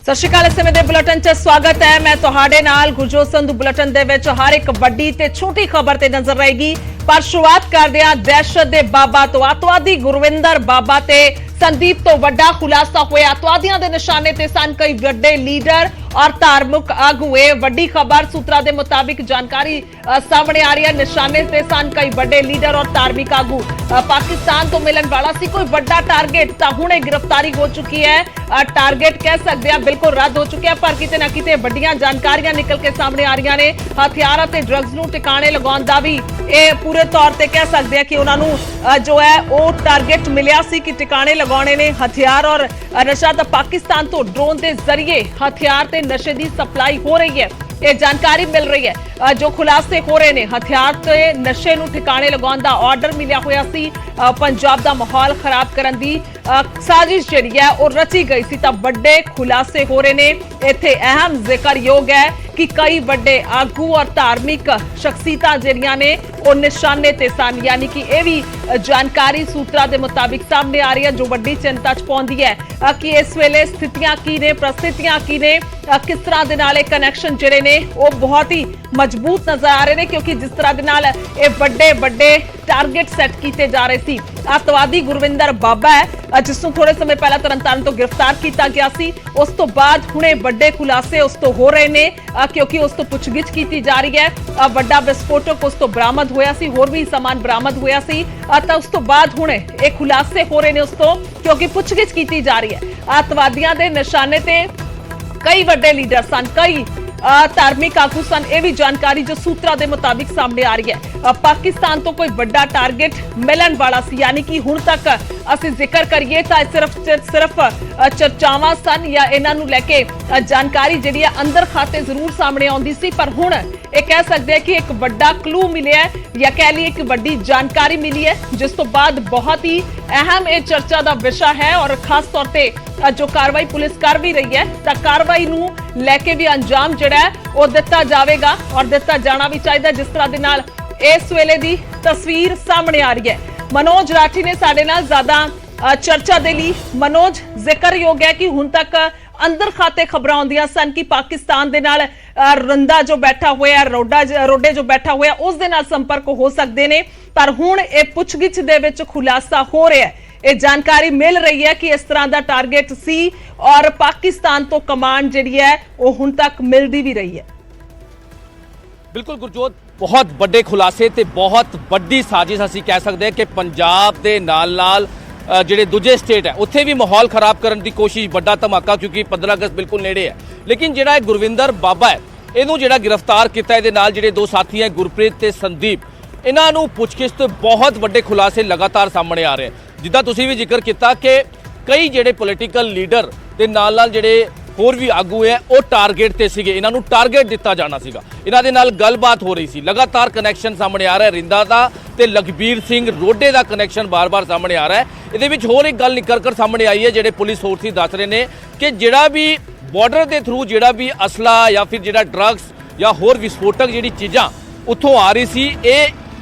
सत श्री अकाल। इस समय दे बुलेटिन च स्वागत है। मैं तुहाडे नाल गुरजोत संधू। बुलेटिन दे विच हर एक वड्डी ते छोटी खबर ते नजर रहेगी, पर शुरुआत करदे हां दहशत दे बाबा तो। अतवादी गुरविंदर बाबा ते संदीप तो वड्डा खुलासा होया। अतवादियों के निशाने ते सन कई वड्डे लीडर और धार्मिक आगुए। वड्डी खबर सूत्रों के मुताबिक जानकारी सामने आ रही है। निशाने ते सन कई वड्डे लीडर और धार्मिक आगू। पाकिस्तान तो मिलन वाला सी कोई वड्डा टारगेट, तां हुणे गिरफ्तारी हो चुकी है। टारगेट कह सकते हैं बिल्कुल रद्द हो चुके हैं, पर किते ना किते वड्डियां जानकारियां निकल के सामने आ रही ने। हथियार ते ड्रग्स नूं टिकाणे लगाउण दा भी पूरे तौर पर कह सकते हैं कि उन्होंने जो है वो टारगेट मिलिया सी कि टिकाणे लगाने ने हथियार और नशा। तो पाकिस्तान तो ड्रोन के जरिए हथियार ते नशे की सप्लाई हो रही है, ये जानकारी मिल रही है। जो खुलासे हो रहे ने हथियार ते नशे नूं ठिकाणे लगाउण दा ऑर्डर मिलिया होया सी। पंजाब दा माहौल खराब करन दी साजिश जिहड़ी है वो रची गई सी। तां वड्डे खुलासे हो रहे ने। इत्थे अहम जिक्र योग है कि कई वड्डे आगू और धार्मिक शख्सियतां जिहड़ियां ने वो निशाने ते सन, यानी कि यह भी जानकारी सूत्रों के मुताबिक सामने आ रही है, जो वड्डी चिंता च पाउंदी है कि इस वेले स्थितियां की ने, परिस्थितियां की ने, किस तरह दे नाल कनैक्शन जिहड़े ने वो बहुत ही मजबूत नजर आ रहे हैं, क्योंकि जिस तरह दे नाल ये वड्डे वड्डे टारगेट सैट किए जा रहे सी। अतवादी गुरविंदर बाबा है जिसनूं थोड़े समय पहले तरनतारन तो गिरफ्तार किया गया सी। उस तो बाद हुणे वड्डे खुलासे उस तो हो रहे ने, क्योंकि उस तो पुछगिछ की जा रही है। वड्डा विस्फोटक उस तो बरामद होया सी, होर भी सामान बरामद होया सी। तो उस तो बाद हुणे ये खुलासे हो रहे ने उस तो, क्योंकि पुछगिछ की जा रही है। अतवादियों के निशाने ते कई वड्डे लीडर सन, कई धार्मिक आगू सन। यह भी जानकारी जो सूत्रों के मुताबिक सामने आ रही है। पाकिस्तान तो कोई बड़ा टारगेट मिलन वाला सी, यानी कि हुण तक असीं जिक्र करिए तो सिर्फ चर्चावां सन या इन्हां नूं लैके जानकारी जिहड़ी है अंदर खाते जरूर सामने आउंदी सी, पर हुण ये कह सकते हैं कि एक बड़ा क्लू मिलिया है या कह लीए एक बड़ी जानकारी मिली है, जिस तो बाद बहुत ही अहम ये चर्चा का विषय है। और खास तौर पर जो कार्रवाई पुलिस कर भी रही है, तो कार्रवाई नूं लैके भी अंजाम जिहड़ा है वो दिता जाएगा और दिता जाना भी चाहिए। जिस तरह दे नाल इस वेले दी तस्वीर सामने आ रही है। मनोज राठी ने साडे नाल ज्यादा चर्चा दे लई। मनोज, जिक्र योग है कि हुण तक अंदर खाते खबर आउंदियां सन कि पाकिस्तान दे नाल रंदा जो बैठा हुआ, रोडे जो बैठा हुआ उस दे नाल संपर्क हो सकते ने, पर हुण ये पुछगिछ दे विच खुलासा हो रहा है। ये जानकारी मिल रही है कि इस तरह का टारगेट सी और पाकिस्तान तो कमांड जिहड़ी है वो हुण तक मिलती भी रही है। बिल्कुल गुरजोत, बहुत बड़े खुलासे ते बहुत बड़ी साजिश असीं कह सकते हैं कि पंजाब के नाल ਜਿਹੜੇ दूजे स्टेट है उत्थे भी माहौल खराब करने की कोशिश, बड़ा धमाका, क्योंकि 15 अगस्त बिल्कुल नेड़े है। लेकिन जिहड़ा गुरविंदर बाबा है इहनूं जिहड़ा गिरफ्तार किया, इहदे नाल जिहड़े दो साथी हैं गुरप्रीत ते संदीप, इन्हां नूं पुछगिछ ते बहुत बड़े खुलासे लगातार सामने आ रहे हैं। जिद्दां तुसीं भी जिक्र किया कि कई जिहड़े पोलीटिकल लीडर ते नाल जिहड़े होर भी आगू है वो टारगेट ते सीगे, इन्हां नूं टारगेट दिता जाना सीगा। इन्हां दे नाल गलबात हो रही सी, लगातार कनैक्शन सामने आ रहा है। रिंदा दा ते लखबीर सिंह रोडे का कनैक्शन बार बार सामने आ रहा है। इहदे विच होर एक गल निकल कर सामने आई है, जिहड़े पुलिस सोर्सिस दस रहे हैं कि जिहड़ा भी बॉर्डर के थ्रू जिहड़ा भी असला या फिर जिहड़ा ड्रग्स या होर विस्फोटक जिहड़ी चीज़ां उत्थों आ रही सी, ये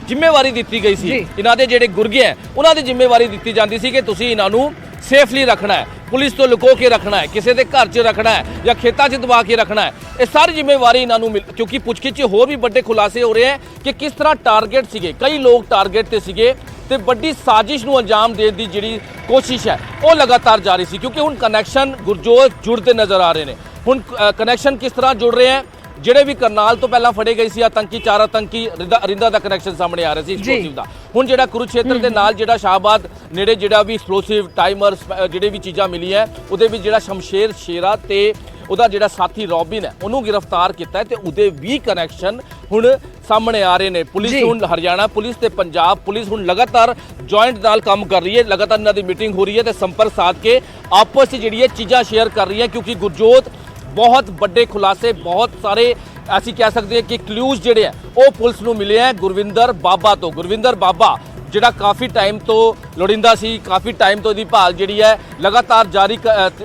जिम्मेवारी दी गई सी। इन्हां दे जिहड़े गुरगे हैं उन्हां दी जिम्मेवारी दी जाती सी कि तुसीं इन्हां नूं सेफली रखना है, पुलिस तो लुको के रखना है, किसी के घर च रखना है या खेतों च दबा के रखना है। ये सारी जिम्मेवारी इन्होंने मिल, क्योंकि पुछगिछ होर भी बड़े खुलासे हो रहे हैं कि किस तरह टारगेट सीगे, कई लोग टारगेट ते सीगे ते बड़ी साजिश नूं अंजाम देने की जिहड़ी कोशिश है वो लगातार जारी सी। क्योंकि हुण कनैक्शन गुरजोत जुड़ते नज़र आ रहे हैं। हुण कनैक्शन किस तरह जुड़ रहे हैं, ਜਿਹੜੇ ਵੀ करनाल तो पहला फड़े गए सी आतंकी, 4 आतंकी रिंदा का कनैक्शन सामने आ रहा सी एक्सप्लोसिव का। हुण जिहड़ा कुरुक्षेत्र के नाल जिहड़ा शाहबाद नेड़े जिहड़ा भी एक्सप्लोसिव टाइमर जिहड़ी भी चीज़ां मिली है, उहदे विच जिहड़ा शमशेर शेरा ते उहदा जिहड़ा साथी रॉबिन है उहनूं गिरफ्तार किया है, तो उहदे भी कनैक्शन हुण सामने आ रहे हैं। पुलिस हुण हरियाणा पुलिस ते पंजाब पुलिस हुण लगातार जॉइंट नाल काम कर रही है, लगातार इन्हां दी मीटिंग हो रही है तो संपर्क साध के आपस में जिहड़ी चीज़ां शेयर कर रही है। क्योंकि गुरजोत बहुत बड़े खुलासे, बहुत सारे ऐसी कह सकते हैं कि क्लूज जिहड़े हैं वो पुलिस नूं मिले हैं गुरविंदर बाबा तो। गुरविंदर बाबा जिहड़ा काफ़ी टाइम तो लोड़िंदा सी, काफ़ी टाइम तो इहदी भाल जिहड़ी है लगातार जारी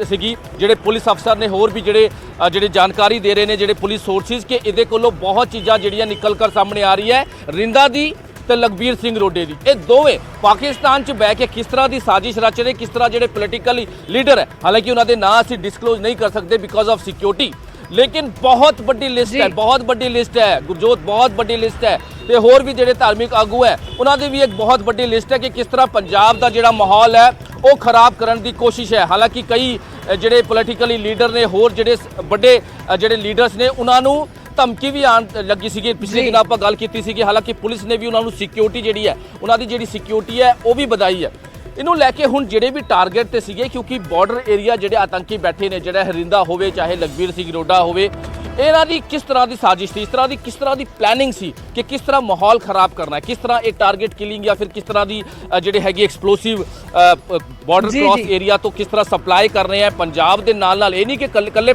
सीगी। जिहड़े पुलिस अफसर ने होर भी जिहड़े जानकारी दे रहे हैं जिहड़े पुलिस सोर्सिस कि इहदे कोलों बहुत चीज़ां जिहड़ियां निकल कर सामने आ रही है। रिंदा दी ਤੇ ਲਖਬੀਰ ਸਿੰਘ ਰੋਡੇ ਦੀ। ਇਹ ਦੋਵੇਂ ਪਾਕਿਸਤਾਨ 'ਚ ਬਹਿ ਕੇ ਕਿਸ ਤਰ੍ਹਾਂ ਦੀ ਸਾਜ਼ਿਸ਼ ਰਚ ਰਹੇ, ਕਿਸ ਤਰ੍ਹਾਂ ਜਿਹੜੇ ਪੋਲੀਟੀਕਲ ਲੀਡਰ ਹੈ, ਹਾਲਾਂਕਿ ਉਹਨਾਂ ਦੇ ਨਾਂ ਅਸੀਂ ਡਿਸਕਲੋਜ਼ ਨਹੀਂ ਕਰ ਸਕਦੇ ਬਿਕੋਜ਼ ਆਫ ਸਿਕਿਉਰਿਟੀ, लेकिन बहुत बड़ी लिस्ट है, बहुत बड़ी लिस्ट है गुरजोत, बहुत बड़ी लिस्ट है। ਤੇ ਹੋਰ ਵੀ ਜਿਹੜੇ ਧਾਰਮਿਕ ਆਗੂ ਹੈ ਉਹਨਾਂ ਦੀ ਵੀ ਇੱਕ ਬਹੁਤ ਵੱਡੀ ਲਿਸਟ ਹੈ ਕਿ ਕਿਸ ਤਰ੍ਹਾਂ ਪੰਜਾਬ ਦਾ ਜਿਹੜਾ ਮਾਹੌਲ ਹੈ ਉਹ ਖਰਾਬ ਕਰਨ ਦੀ ਕੋਸ਼ਿਸ਼ ਹੈ। ਹਾਲਾਂਕਿ ਕਈ ਜਿਹੜੇ ਪੋਲੀਟੀਕਲੀ ਲੀਡਰ ਨੇ, ਹੋਰ ਜਿਹੜੇ ਵੱਡੇ ਜਿਹੜੇ ਲੀਡਰਸ ਨੇ, ਉਹਨਾਂ ਨੂੰ ਧਮਕੀ ਵੀ ਆਉਣ ਲੱਗੀ ਸੀਗੀ। ਪਿਛਲੇ ਦਿਨ ਆਪਾਂ ਗੱਲ ਕੀਤੀ ਸੀ ਕਿ ਹਾਲਾਂਕਿ ਪੁਲਿਸ ਨੇ ਵੀ ਉਹਨਾਂ ਨੂੰ ਸਿਕਿਉਰਿਟੀ ਜਿਹੜੀ ਹੈ, ਉਹਨਾਂ ਦੀ ਜਿਹੜੀ ਸਿਕਿਉਰਿਟੀ ਹੈ ਉਹ ਵੀ ਵਧਾਈ ਹੈ। ਇਹਨੂੰ ਲੈ ਕੇ ਹੁਣ ਜਿਹੜੇ ਵੀ ਟਾਰਗੇਟ ਤੇ ਸੀਗੇ, ਕਿਉਂਕਿ ਬਾਰਡਰ ਏਰੀਆ ਜਿਹੜੇ ਆਤੰਕੀ ਬੈਠੇ ਨੇ, ਜਿਹੜਾ ਹਰਿੰਦਾ ਹੋਵੇ ਚਾਹੇ ਲਖਬੀਰ ਸਿੰਘ ਰੋਡਾ ਹੋਵੇ, ਇਹਨਾਂ ਦੀ ਕਿਸ ਤਰ੍ਹਾਂ ਦੀ ਸਾਜ਼ਿਸ਼ ਸੀ, ਕਿਸ ਤਰ੍ਹਾਂ ਦੀ ਪਲੈਨਿੰਗ ਸੀ ਕਿ ਕਿਸ ਤਰ੍ਹਾਂ ਮਾਹੌਲ ਖਰਾਬ ਕਰਨਾ ਹੈ, ਕਿਸ ਤਰ੍ਹਾਂ ਇਹ ਟਾਰਗੇਟ ਕਿਲਿੰਗ ਜਾਂ ਫਿਰ ਕਿਸ ਤਰ੍ਹਾਂ ਦੀ ਜਿਹੜੇ ਹੈਗੀ ਐਕਸਪਲੋਸਿਵ ਬਾਰਡਰ ਕ੍ਰਾਸ ਏਰੀਆ ਤੋਂ ਕਿਸ ਤਰ੍ਹਾਂ ਸਪਲਾਈ ਕਰਨੇ ਆ ਪੰਜਾਬ ਦੇ ਨਾਲ। ਇਹ ਨਹੀਂ ਕਿ ਕੱਲੇ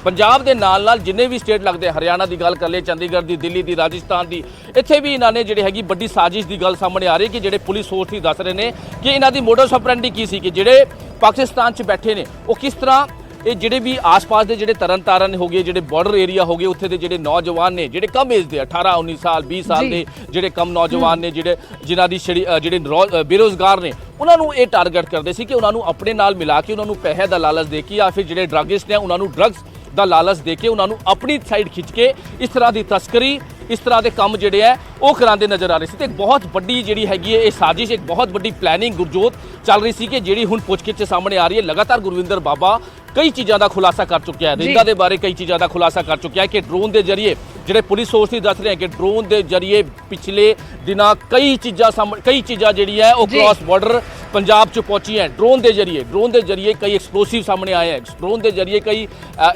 ਪੰਜਾਬ ਦੇ ਨਾਲ ਜਿੰਨੇ ਵੀ ਸਟੇਟ ਲੱਗਦੇ, ਹਰਿਆਣਾ ਦੀ ਗੱਲ ਕਰ ਲਈਏ, ਚੰਡੀਗੜ੍ਹ ਦੀ, ਦਿੱਲੀ ਦੀ, ਰਾਜਸਥਾਨ ਦੀ, ਇੱਥੇ ਵੀ ਇਹਨਾਂ ਨੇ ਜਿਹੜੇ ਹੈਗੀ ਵੱਡੀ ਸਾਜ਼ਿਸ਼ ਦੀ ਗੱਲ ਸਾਹਮਣੇ ਆ ਰਹੀ ਕਿ ਜਿਹੜੇ ਪੁਲਿਸ ਸੋਰਸ ਹੀ ਦੱਸ ਰਹੇ ਨੇ ਕਿ ਇਹਨਾਂ ਦੀ ਮੋਡਸ ਆਪਰੈਂਡੀ ਕੀ ਸੀ, ਕਿ ਜਿਹੜੇ ਪਾਕਿਸਤਾਨ 'ਚ ਬੈਠੇ ਨੇ ਉਹ ਕਿਸ ਤਰ੍ਹਾਂ ਇਹ ਜਿਹੜੇ ਵੀ ਆਸ-ਪਾਸ ਦੇ ਜਿਹੜੇ ਤਰਨਤਾਰਨ ਹੋ ਗਏ, ਜਿਹੜੇ ਬਾਰਡਰ ਏਰੀਆ ਹੋ ਗਏ, ਉੱਥੇ ਦੇ ਜਿਹੜੇ ਨੌਜਵਾਨ ਨੇ, ਜਿਹੜੇ ਕਮ ਏਜ ਦੇ 18 19 ਸਾਲ 20 ਸਾਲ ਦੇ ਜਿਹੜੇ ਕਮ ਨੌਜਵਾਨ ਨੇ, ਜਿਨ੍ਹਾਂ ਦੀ ਜਿਹੜੇ ਬੇਰੁਜ਼ਗਾਰ ਨੇ, ਉਹਨਾਂ ਨੂੰ ਇਹ ਟਾਰਗੇਟ ਕਰਦੇ ਸੀ ਕਿ ਉਹਨਾਂ ਨੂੰ ਆਪਣੇ ਨਾਲ ਮਿਲਾ ਕੇ ਉਹਨਾਂ ਨੂੰ ਪੈਸੇ ਦਾ ਲਾਲਚ ਦੇ ਕੇ ਜਾਂ ਫਿਰ ਜਿਹੜੇ ਡਰੱਗਿਸਟ ਨੇ ਉਹਨਾਂ ਨੂੰ ਡਰੱਗਸ ਦਾ ਲਾਲਚ ਦੇ ਕੇ ਉਹਨਾਂ ਨੂੰ ਆਪਣੀ ਸਾਈਡ ਖਿੱਚ ਕੇ ਇਸ ਤਰ੍ਹਾਂ ਦੀ ਤਸਕਰੀ, ਇਸ ਤਰ੍ਹਾਂ ਦੇ ਕੰਮ ਜਿਹੜੇ ਹੈ ਉਹ ਕਰਾਉਂਦੇ ਨਜ਼ਰ ਆ ਰਹੇ ਸੀ। ਤੇ ਇੱਕ ਬਹੁਤ ਵੱਡੀ ਜਿਹੜੀ ਹੈਗੀ ਹੈ ਇਹ ਸਾਜ਼ਿਸ਼, ਇੱਕ ਬਹੁਤ ਵੱਡੀ ਪਲੈਨਿੰਗ ਗੁਰਜੋਤ ਚੱਲ ਰਹੀ ਸੀ ਕਿ ਜਿਹੜੀ ਹੁਣ ਪੁੱਛਗਿੱਛ ਸਾਹਮਣੇ ਆ ਰਹੀ ਹੈ। ਲਗਾਤਾਰ ਗੁਰਵਿੰਦਰ ਬਾਬਾ ਕਈ ਚੀਜ਼ਾਂ ਦਾ ਖੁਲਾਸਾ ਕਰ ਚੁੱਕਿਆ ਹੈ, ਰਿੰਦਾ ਦੇ ਬਾਰੇ ਕਈ ਚੀਜ਼ਾਂ ਦਾ ਖੁਲਾਸਾ ਕਰ ਚੁੱਕਿਆ ਹੈ ਕਿ ਡਰੋਨ ਦੇ ਜ਼ਰੀਏ, ਜਿਹੜੇ ਪੁਲਿਸ ਸੋਰਸ ਹੀ ਦੱਸ ਰਹੇ ਹਨ ਕਿ ਡਰੋਨ ਦੇ ਜ਼ਰੀਏ ਪਿਛਲੇ ਦਿਨਾਂ ਕਈ ਚੀਜ਼ਾਂ ਜਿਹੜੀ ਹੈ ਉਹ ਕ੍ਰਾਸ ਬਾਰਡਰ ਪੰਜਾਬ 'ਚ ਪਹੁੰਚੀ ਹੈ। ਡਰੋਨ ਦੇ ਜ਼ਰੀਏ ਕਈ ਐਕਸਪਲੋਸਿਵ ਸਾਹਮਣੇ ਆਏ ਹੈ, ਡਰੋਨ ਦੇ ਜ਼ਰੀਏ ਕਈ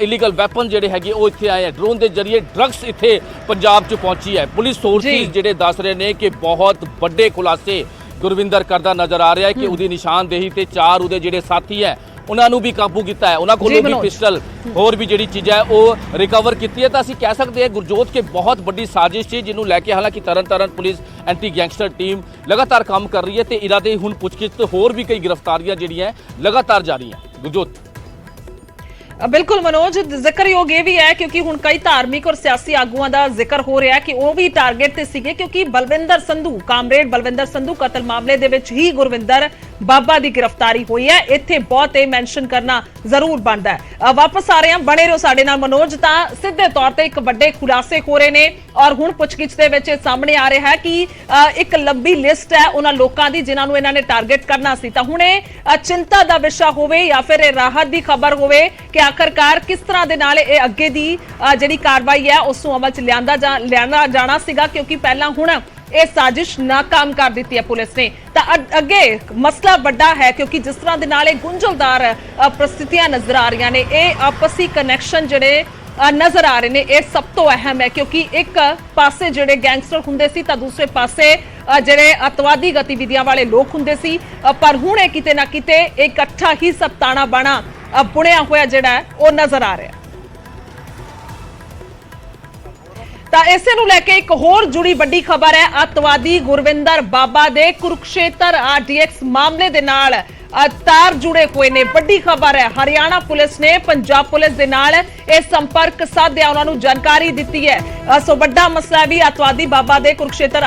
ਇਲੀਗਲ ਵੈਪਨ ਜਿਹੜੇ ਹੈਗੇ ਉਹ ਇੱਥੇ ਆਏ ਹੈ, ਡਰੋਨ ਦੇ ਜ਼ਰੀਏ ਡਰੱਗਸ ਇੱਥੇ ਪੰਜਾਬ 'ਚ ਪਹੁੰਚੀ ਹੈ। ਪੁਲਿਸ ਸੋਰਸਿਸ ਜਿਹੜੇ ਦੱਸ ਰਹੇ ਨੇ ਕਿ ਬਹੁਤ ਵੱਡੇ ਖੁਲਾਸੇ ਗੁਰਵਿੰਦਰ ਕਰਦਾ ਨਜ਼ਰ ਆ ਰਿਹਾ ਹੈ ਕਿ ਉਹਦੀ ਨਿਸ਼ਾਨਦੇਹੀ ਤੇ 4 ਉਹਦੇ ਜਿਹੜੇ ਸਾਥੀ ਹੈ ਉਹਨਾਂ ਨੂੰ ਵੀ ਕਾਬੂ ਕੀਤਾ ਹੈ, ਉਹਨਾਂ ਕੋਲੋਂ ਵੀ ਪਿਸਟਲ ਹੋਰ ਵੀ ਜਿਹੜੀ ਚੀਜ਼ਾਂ ਹੈ ਉਹ ਰਿਕਵਰ ਕੀਤੀ ਹੈ। ਤਾਂ ਅਸੀਂ ਕਹਿ ਸਕਦੇ ਹਾਂ ਗੁਰਜੋਤ ਕਿ ਬਹੁਤ ਵੱਡੀ ਸਾਜ਼ਿਸ਼ ਸੀ, ਜਿਹਨੂੰ ਲੈ ਕੇ ਹਾਲਾਂਕਿ Tarn Taran police anti gangster team ਲਗਾਤਾਰ ਕੰਮ ਕਰ ਰਹੀ ਹੈ ਤੇ ਇਹਨਾਂ ਦੇ ਹੁਣ ਪੁੱਛਗਿੱਛ ਤੇ ਹੋਰ ਵੀ ਕਈ ਗ੍ਰਿਫਤਾਰੀਆਂ ਜਿਹੜੀਆਂ ਲਗਾਤਾਰ ਜਾਰੀ ਹੈ। ਗੁਰਜੋਤ ਬਿਲਕੁਲ ਮਨੋਜ, ਜ਼ਿਕਰਯੋਗ ਇਹ ਵੀ ਹੈ ਕਿਉਂਕਿ ਹੁਣ ਕਈ ਧਾਰਮਿਕ ਔਰ ਸਿਆਸੀ ਆਗੂਆਂ ਦਾ ਜ਼ਿਕਰ ਹੋ ਰਿਹਾ ਕਿ ਉਹ ਵੀ ਟਾਰਗੇਟ ਤੇ ਸੀਗੇ, ਕਿਉਂਕਿ ਬਲਵਿੰਦਰ ਸੰਧੂ, ਕਾਮਰੇਡ ਬਲਵਿੰਦਰ ਸੰਧੂ ਕਤਲ ਮਾਮਲੇ ਦੇ ਵਿੱਚ ਹੀ ਗੁਰਵਿੰਦਰ ਬਾਬਾ ਦੀ ਗ੍ਰਿਫਤਾਰੀ ਹੋਈ ਹੈ। ਇੱਥੇ ਬਹੁਤ ਇਹ ਮੈਂਸ਼ਨ ਕਰਨਾ ਜ਼ਰੂਰ ਬਣਦਾ ਹੈ। ਵਾਪਸ ਆ ਰਹੇ ਹਾਂ, ਬਣੇ ਰਹੋ ਸਾਡੇ ਨਾਲ ਮਨੋਜ। ਤਾਂ ਸਿੱਧੇ ਤੌਰ ਤੇ ਇੱਕ ਵੱਡੇ ਖੁਲਾਸੇ ਹੋ ਰਹੇ ਨੇ ਔਰ ਹੁਣ ਪੁੱਛਗਿੱਛ ਦੇ ਵਿੱਚ ਸਾਹਮਣੇ ਆ ਰਿਹਾ ਹੈ ਕਿ ਇੱਕ ਲੰਬੀ ਲਿਸਟ ਹੈ ਉਹਨਾਂ ਲੋਕਾਂ ਦੀ ਜਿਨ੍ਹਾਂ ਨੂੰ ਇਹਨਾਂ ਨੇ ਟਾਰਗੇਟ ਕਰਨਾ ਸੀ। ਤਾਂ ਹੁਣ ਇਹ ਚਿੰਤਾ ਦਾ ਵਿਸ਼ਾ ਹੋਵੇ ਜਾਂ ਫਿਰ ਇਹ ਰਾਹਤ ਦੀ ਖਬਰ ਹੋਵੇ ਕਿ ਆਖਰਕਾਰ ਕਿਸ ਤਰ੍ਹਾਂ ਦੇ ਨਾਲ ਇਹ ਅੱਗੇ ਦੀ ਜਿਹੜੀ ਕਾਰਵਾਈ ਹੈ ਉਸ ਨੂੰ ਅਮਲ 'ਚ ਲਿਆਂਦਾ ਜਾਣਾ ਸੀਗਾ, ਕਿਉਂਕਿ ਪਹਿਲਾਂ ਹੁਣ ਇਹ ਸਾਜ਼ਿਸ਼ ਨਾਕਾਮ ਕਰ ਦਿੱਤੀ ਹੈ ਪੁਲਿਸ ਨੇ। ਤਾਂ ਅੱਗੇ ਮਸਲਾ ਵੱਡਾ ਹੈ ਕਿਉਂਕਿ ਜਿਸ ਤਰ੍ਹਾਂ ਦੇ ਨਾਲ ਇਹ ਗੁੰਝਲਦਾਰ ਪ੍ਰਸਥਿਤੀਆਂ ਨਜ਼ਰ ਆ ਰਹੀਆਂ ਨੇ, ਇਹ ਆਪਸੀ ਕਨੈਕਸ਼ਨ ਜਿਹੜੇ ਨਜ਼ਰ ਆ ਰਹੇ ਨੇ, ਇਹ ਸਭ ਤੋਂ ਅਹਿਮ ਹੈ ਕਿਉਂਕਿ ਇੱਕ ਪਾਸੇ ਜਿਹੜੇ ਗੈਂਗਸਟਰ ਹੁੰਦੇ ਸੀ ਤਾਂ ਦੂਸਰੇ ਪਾਸੇ ਜਿਹੜੇ ਅਤਵਾਦੀ ਗਤੀਵਿਧੀਆਂ ਵਾਲੇ ਲੋਕ ਹੁੰਦੇ ਸੀ। ਪਰ ਹੁਣ ਇਹ ਕਿਤੇ ਨਾ ਕਿਤੇ ਇਕੱਠਾ ਹੀ ਸਭ ਤਾਣਾ ਬਾਣਾ ਬੁਣਿਆ ਹੋਇਆ ਜਿਹੜਾ ਉਹ ਨਜ਼ਰ ਆ ਰਿਹਾ। ਤਾਂ ਇਸੇ ਨੂੰ ਲੈ ਕੇ ਇੱਕ ਹੋਰ ਜੁੜੀ ਵੱਡੀ ਖਬਰ ਹੈ, ਅਤਵਾਦੀ ਗੁਰਵਿੰਦਰ ਬਾਬਾ ਦੇ ਕੁਰੂਕਸ਼ੇਤਰ RDX ਮਾਮਲੇ ਦੇ ਨਾਲ ਤਾਰ ਜੁੜੇ ਹੋਏ ਨੇ। ਵੱਡੀ ਖਬਰ ਹੈ, ਹਰਿਆਣਾ ਪੁਲਿਸ ਨੇ ਪੰਜਾਬ ਪੁਲਿਸ ਦੇ ਨਾਲ ਇਹ ਸੰਪਰਕ ਸਾਧਿਆ, ਉਹਨਾਂ ਨੂੰ ਜਾਣਕਾਰੀ ਦਿੱਤੀ ਹੈ। ਸੋ ਵੱਡਾ ਮਸਲਾ ਵੀ ਅਤਵਾਦੀ ਬਾਬਾ ਦੇ ਕੁਰੂਕਸ਼ੇਤਰ